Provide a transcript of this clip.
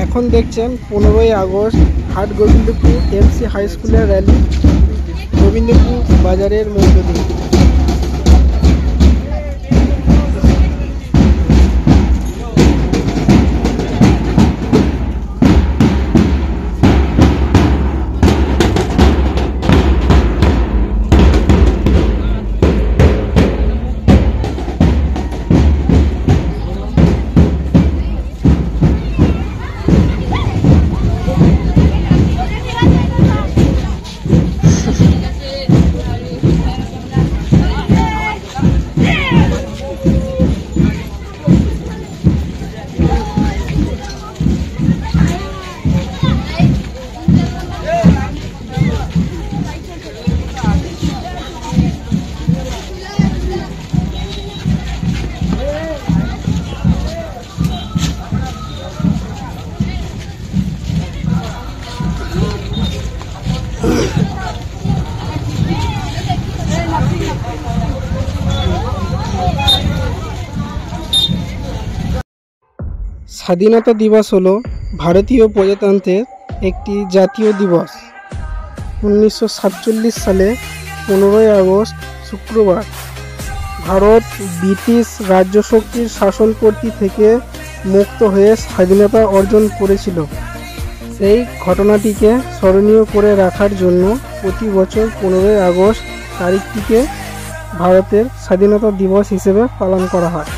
এখন দেখছেন 15ই আগস্ট হাট গোবিন্দপুর এমসি হাই স্কুলের র্যালি গোবিন্দপুর বাজারের মধ্য দিয়ে। স্বাধীনতা দিবস হলো ভারতীয় প্রজাতন্ত্রের একটি জাতীয় দিবস। 1947 সালে 15ই আগস্ট শুক্রবার ভারত ব্রিটিশ রাজ্যশক্তির শাসনকর্তৃ থেকে মুক্ত হয়ে স্বাধীনতা অর্জন করেছিল। সেই ঘটনাটিকে স্মরণীয় করে রাখার জন্য প্রতি বছর 15ই আগস্ট তারিখটিকে ভারতের স্বাধীনতা দিবস হিসেবে পালন করা হয়।